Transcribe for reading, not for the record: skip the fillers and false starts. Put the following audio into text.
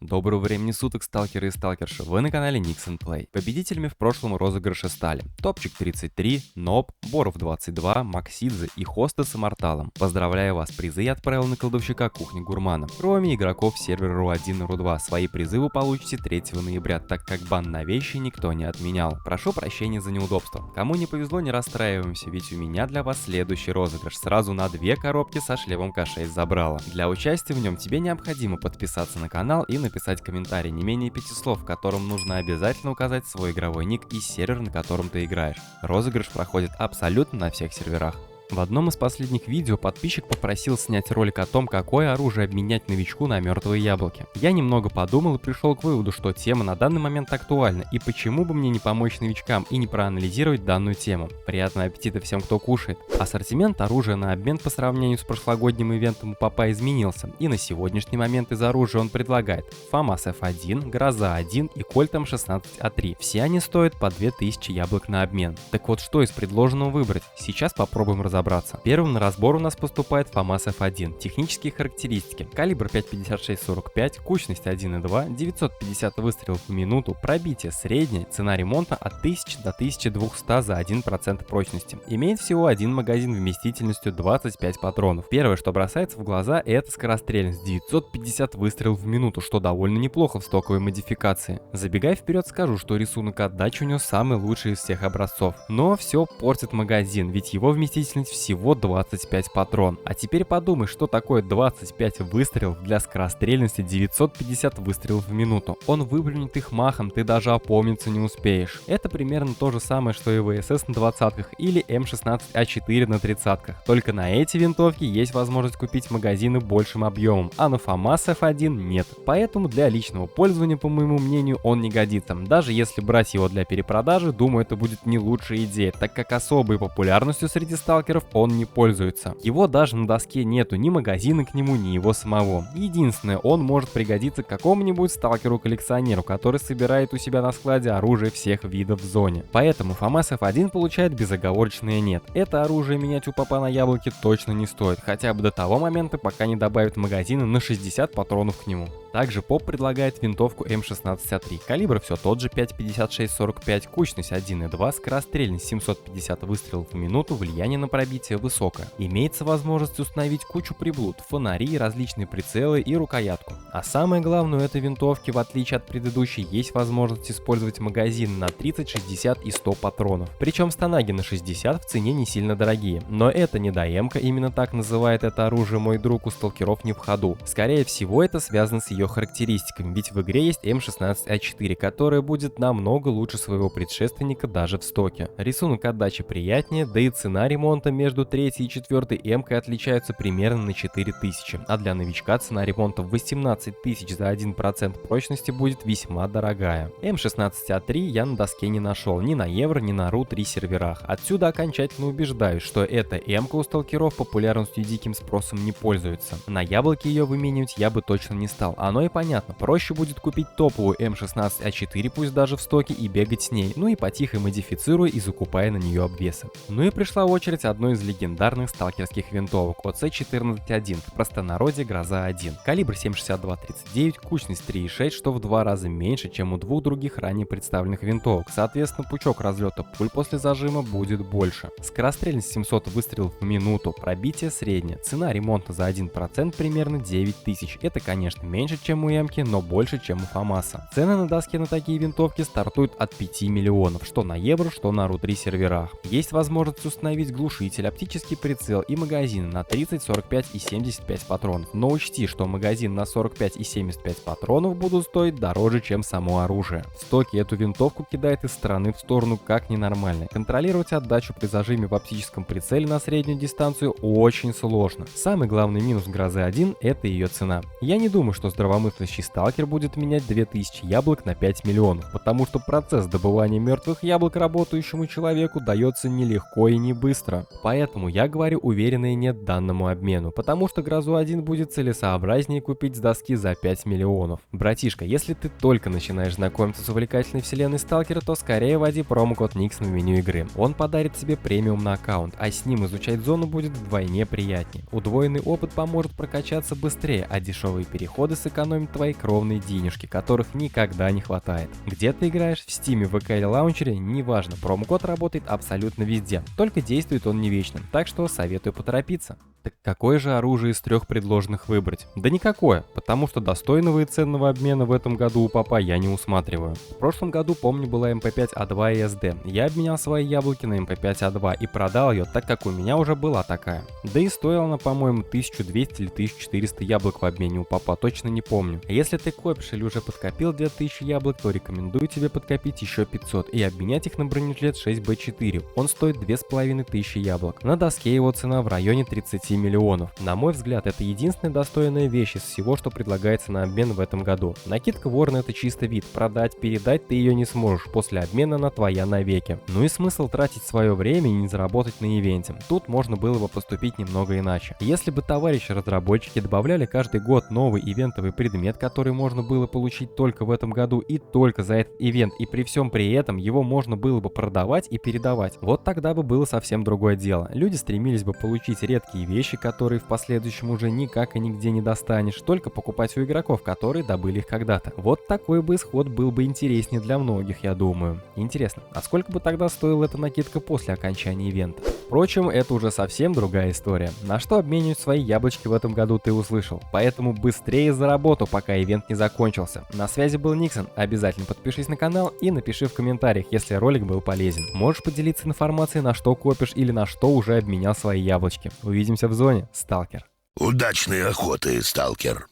Доброго времени суток, сталкеры и сталкерши, вы на канале Nix and Play. Победителями в прошлом розыгрыше стали Топчик 33, Ноб, Боров 22, Максидзе и Хоста с Имморталом. Поздравляю вас, призы я отправил на кладовщика кухни Гурмана. Кроме игроков сервера РУ1 и РУ2, свои призы вы получите 3 ноября, так как бан на вещи никто не отменял. Прошу прощения за неудобство. Кому не повезло, не расстраиваемся, ведь у меня для вас следующий розыгрыш. Сразу на 2 коробки со шлемом К6 забрала. Для участия в нем тебе необходимо подписаться на канал и написать комментарий не менее 5 слов, в котором нужно обязательно указать свой игровой ник и сервер, на котором ты играешь. Розыгрыш проходит абсолютно на всех серверах. В одном из последних видео подписчик попросил снять ролик о том, какое оружие обменять новичку на мертвые яблоки. Я немного подумал и пришел к выводу, что тема на данный момент актуальна, и почему бы мне не помочь новичкам и не проанализировать данную тему. Приятного аппетита всем, кто кушает. Ассортимент оружия на обмен по сравнению с прошлогодним ивентом у Папа изменился, и на сегодняшний момент из оружия он предлагает ФАМАС F1, Гроза 1 и Кольт М16А3. Все они стоят по 2000 яблок на обмен. Так вот, что из предложенного выбрать? Сейчас попробуем разобраться. Первым на разбор у нас поступает ФАМАС F1. Технические характеристики. Калибр 5,56-45, кучность 1,2, 950 выстрелов в минуту, пробитие среднее, цена ремонта от 1000 до 1200 за 1% прочности. Имеет всего один магазин вместительностью 25 патронов. Первое, что бросается в глаза, это скорострельность 950 выстрелов в минуту, что довольно неплохо в стоковой модификации. Забегая вперед, скажу, что рисунок отдачи у него самый лучший из всех образцов. Но все портит магазин, ведь его вместительность всего 25 патрон. А теперь подумай, что такое 25 выстрелов для скорострельности 950 выстрелов в минуту. Он выплюнет их махом, ты даже опомниться не успеешь. Это примерно то же самое, что и ВСС на 20-ках или М16А4 на 30-ках. Только на эти винтовки есть возможность купить магазины большим объемом, а на ФАМАС F1 нет. Поэтому для личного пользования, по моему мнению, он не годится. Даже если брать его для перепродажи, думаю, это будет не лучшая идея, так как особой популярностью среди сталкеров он не пользуется. Его даже на доске нету ни магазина к нему, ни его самого. Единственное, он может пригодиться какому-нибудь сталкеру-коллекционеру, который собирает у себя на складе оружие всех видов в зоне. Поэтому ФАМАС F1 получает безоговорочное нет. Это оружие менять у Папа на яблоке точно не стоит, хотя бы до того момента, пока не добавят магазина на 60 патронов к нему. Также ПОП предлагает винтовку М16А3. Калибр все тот же 5,56-45, кучность 1,2, скорострельность 750 выстрелов в минуту, влияние на пробитие высокое. Имеется возможность установить кучу приблуд, фонари, различные прицелы и рукоятку. А самое главное, у этой винтовки, в отличие от предыдущей, есть возможность использовать магазин на 30, 60 и 100 патронов. Причем станаги на 60 в цене не сильно дорогие. Но это не ДМ-ка, именно так называет это оружие мой друг, у сталкеров не в ходу. Скорее всего, это связано с ее характеристиками, ведь в игре есть М16А4, которая будет намного лучше своего предшественника даже в стоке. Рисунок отдачи приятнее, да и цена ремонта между 3 и 4 М-кой отличаются примерно на 4000, а для новичка цена ремонта в 18 тысяч за 1% прочности будет весьма дорогая. М16А3 я на доске не нашел ни на Евро, ни на РУ3 серверах. Отсюда окончательно убеждаюсь, что эта М-ка у сталкеров популярностью и диким спросом не пользуется. На яблоке ее выменивать я бы точно не стал. Оно и понятно, проще будет купить топовую М16А4, пусть даже в стоке, и бегать с ней, ну и потихо модифицируя и закупая на нее обвесы. Ну и пришла очередь одной из легендарных сталкерских винтовок ОЦ-14-1, в простонародье Гроза 1. Калибр 7,62-39, кучность 3,6, что в 2 раза меньше, чем у двух других ранее представленных винтовок. Соответственно, пучок разлета пуль после зажима будет больше. Скорострельность 700 выстрелов в минуту, пробитие среднее. Цена ремонта за 1% примерно 9000. Это, конечно, меньше, чем у М-ки, но больше, чем у ФАМАСа. Цены на доске на такие винтовки стартуют от 5 миллионов, что на Евро, что на РУ3 серверах. Есть возможность установить глушитель, оптический прицел и магазин на 30, 45 и 75 патронов. Но учти, что магазин на 45 и 75 патронов будут стоить дороже, чем само оружие. В стоке эту винтовку кидает из стороны в сторону как ненормально. Контролировать отдачу при зажиме в оптическом прицеле на среднюю дистанцию очень сложно. Самый главный минус Грозы 1 — это ее цена. Я не думаю, что здравомыслящий сталкер будет менять 2000 яблок на 5 миллионов, потому что процесс добывания мертвых яблок работающему человеку дается нелегко и не быстро. Поэтому я говорю уверенное нет данному обмену, потому что Грозу 1 будет целесообразнее купить с доски за 5 миллионов. Братишка, если ты только начинаешь знакомиться с увлекательной вселенной Сталкера, то скорее вводи промокод Никсон в меню игры. Он подарит тебе премиум на аккаунт, а с ним изучать зону будет вдвойне приятнее. Удвоенный опыт поможет прокачаться быстрее, а дешевые переходы сэкономят твои кровные денежки, которых никогда не хватает. Где ты играешь? В Steam, ВК или лаунчере? Неважно, промокод работает абсолютно везде, только действует он не вечно, так что советую поторопиться. Так какое же оружие из 3 предложенных выбрать? Да никакое, потому что достойного и ценного обмена в этом году у попа я не усматриваю. В прошлом году, помню, была МП5А2 и СД. Я обменял свои яблоки на МП5А2 и продал ее, так как у меня уже была такая. Да и стоила она, по-моему, 1200 или 1400 яблок в обмене у попа, точно не помню. Если ты копишь или уже подкопил 2000 яблок, то рекомендую тебе подкопить еще 500 и обменять их на бронежилет 6Б4. Он стоит 2500 яблок. На доске его цена в районе 30 миллионов. На мой взгляд, это единственная достойная вещь из всего, что предлагается на обмен в этом году. Накидка Ворона — это чисто вид. Продать, передать ты ее не сможешь. После обмена она твоя навеки. Ну и смысл тратить свое время и не заработать на ивенте. Тут можно было бы поступить немного иначе. Если бы товарищи-разработчики добавляли каждый год новый ивентовый предмет, который можно было получить только в этом году и только за этот ивент, и при всем при этом его можно было бы продавать и передавать, вот тогда бы было совсем другое дело. Люди стремились бы получить редкие вещи, которые в последующем уже никак и нигде не достанешь, только покупать у игроков, которые добыли их когда-то. Вот такой бы исход был бы интереснее для многих, я думаю. Интересно, а сколько бы тогда стоила эта накидка после окончания ивента? Впрочем, это уже совсем другая история. На что обменивать свои яблочки в этом году ты услышал. Поэтому быстрее за работу, пока ивент не закончился. На связи был Никсон. Обязательно подпишись на канал и напиши в комментариях, если ролик был полезен. Можешь поделиться информацией, на что копишь или на что уже обменял свои яблочки. Увидимся в зоне, сталкер. Удачной охоты, сталкер.